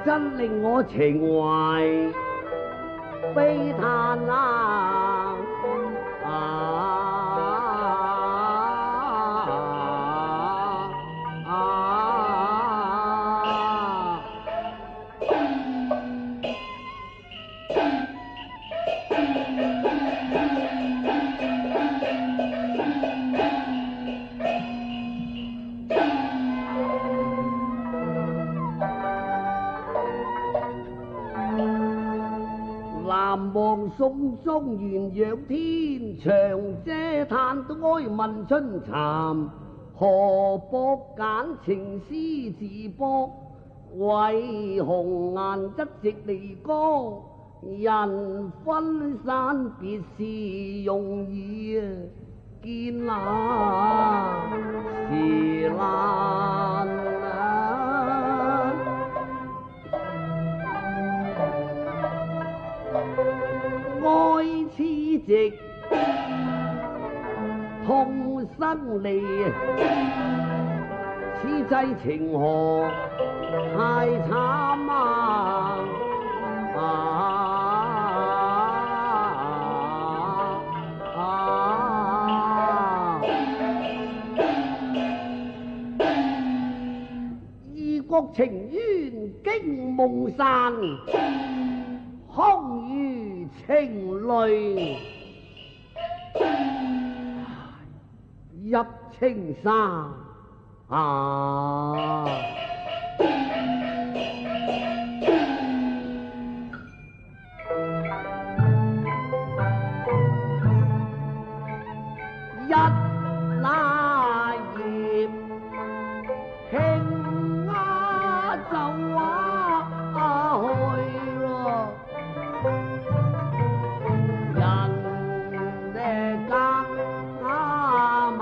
真令我情懷悲嘆啊！南望宋中原仰天，長嗟嘆哀問春蠶。何博簡情絲自博，為紅顏則直離歌。人分散別時容易見難時難愛痴直痛生離，此際情何太慘異國情緣驚夢散，空餘情淚入青山一那葉輕就去咯，人哋隔萬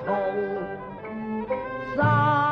重山。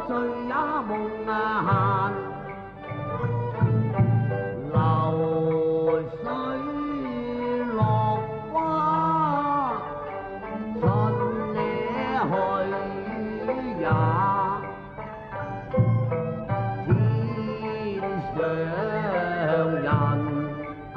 醉也夢閒，流水落花春野去也。天上人間。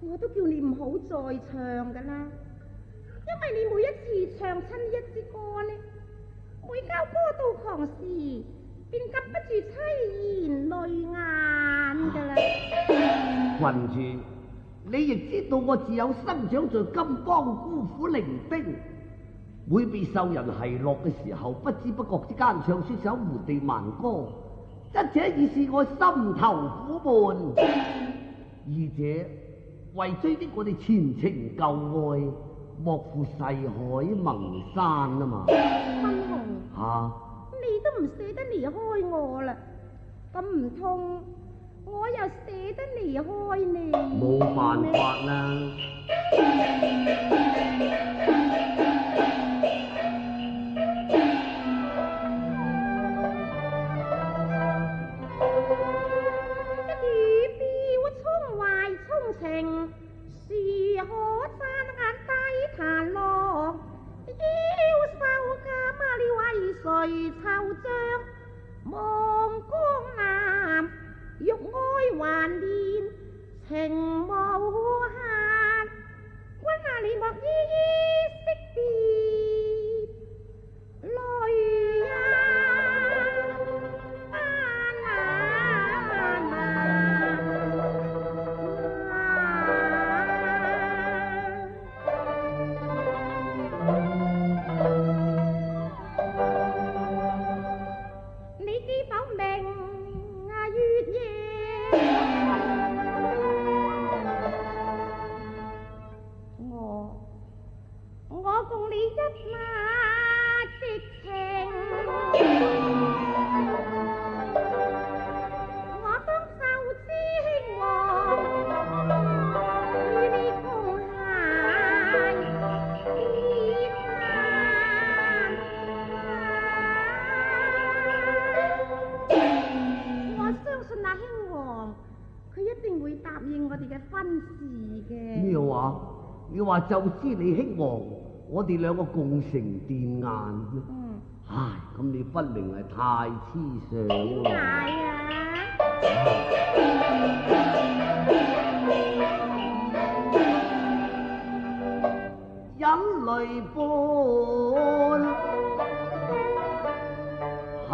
我都叫你唔好再唱噶啦，因為你每一次唱親呢一支歌呢，每交歌到狂時，便禁不住凄然淚眼噶啦。郡主，你亦知道我自幼生長在金邦孤苦伶仃，每被受人奚落嘅時候，不知不覺之間唱出首胡地蠻歌，一者已是我心頭苦悶，二者為追憶我哋前情舊愛，莫負世海盟山啊嘛。分紅吓，你都唔捨得離開我啦，咁唔通我又捨得離開你？冇辦法啦。情是可山眼低彈落，腰瘦加馬了為誰惆悵？望江南欲愛還憐，情無限。君啊，你莫依依惜別淚我共你事嘅。咩話？你話就知你興旺，我哋兩個共成電眼。唉，咁你分明係太痴想點解啦。眼淚般含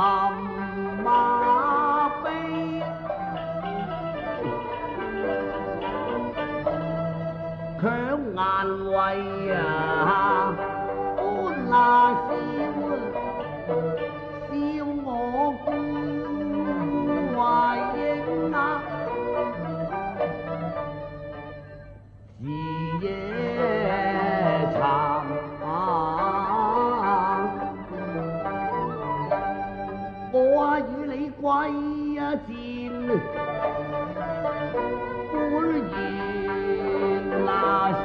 馬悲，強顏為歡那笑，笑我孤懷影是夜長我與你歸戰，歡言那說，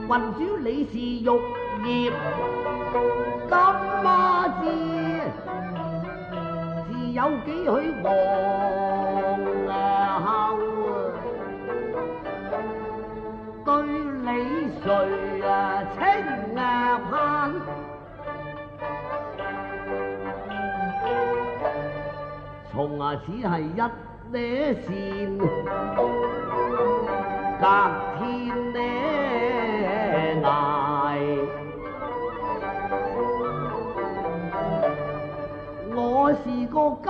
郡主你是玉葉金枝，自有幾許皇后，對你誰情盼？從此係一呢線，隔天呢捱。我是個金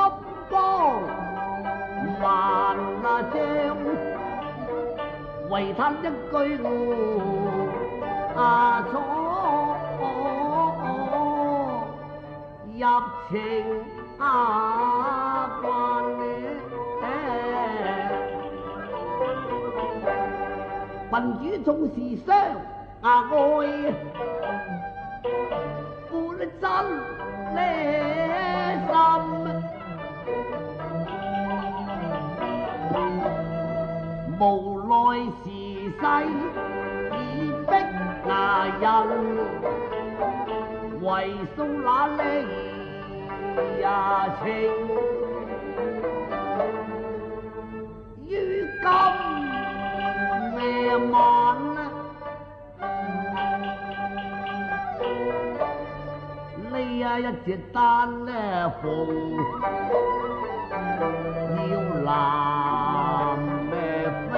剛萬將，為他一句錯入情關郡主縱是相愛，本真呢心，無奈時勢已逼人，為數那離情，於今夜晚呢一隻單呢鳳要南飛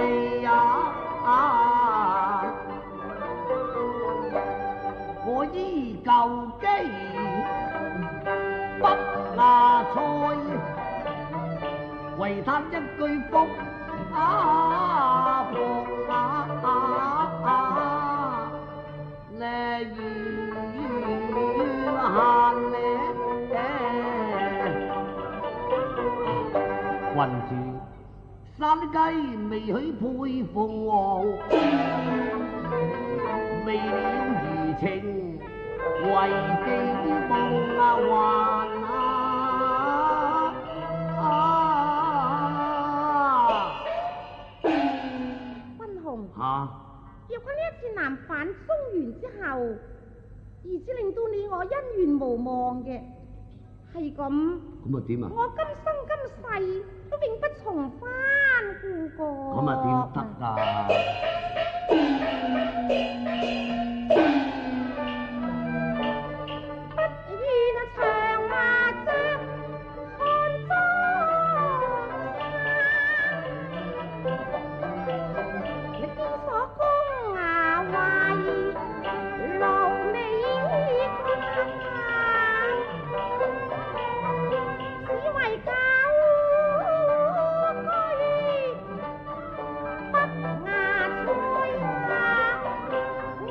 我依舊機不菜，為他一句福呢郡主，山雞未許配鳳凰，未了餘情，為寄夢還君紅，嚇！若果呢一次南返中原之後，而只令到你我恩怨無望嘅，係咁，咁啊點啊？我今生今世都永不重返故國。咁啊點得啊？不願長麻雀看中山，歷經所攻為勞你只為狗居不牙菜，我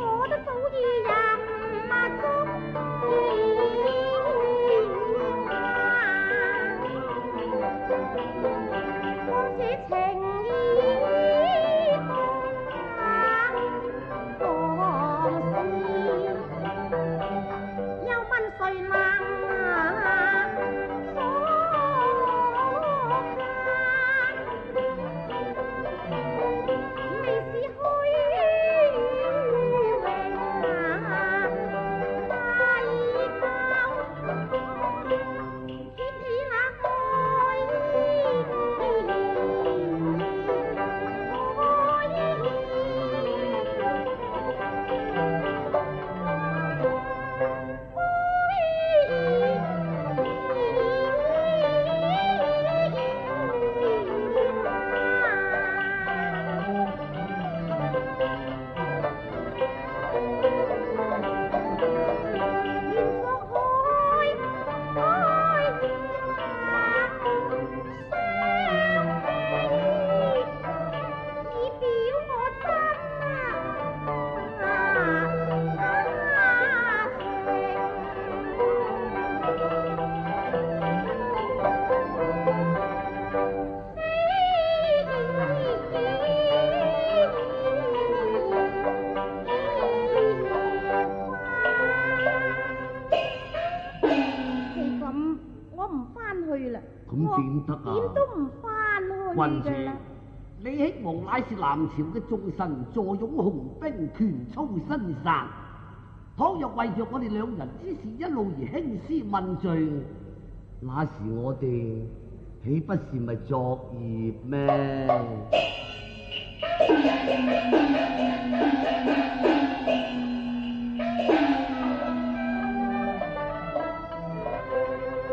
唔翻去啦。咁點得啊我點都唔翻郡主去㗎啦。，李希王乃是南朝嘅眾神，坐擁雄兵，權操新山。倘若為着我哋兩人之事一路而興師問罪，那時我哋豈不是咪作孽咩？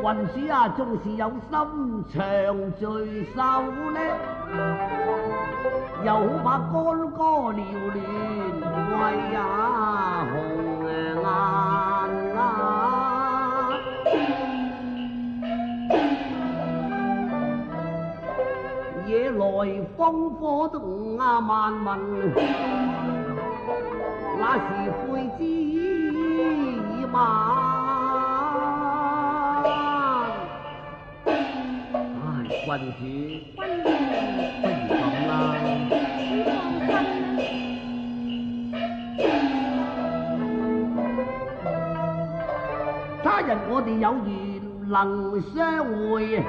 郡主啊，縱是有心長罪受呢，又好怕干戈繚亂，為也紅顏啊！惹來烽火都萬民，那時悔之已晚。唉，郡主，君爺，不如咁啦。你放心啦。他日我哋有緣能相會，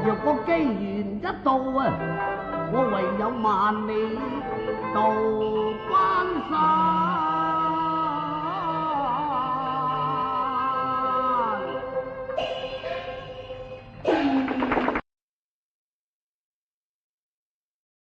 若個機緣一到啊，我唯有萬里渡關山。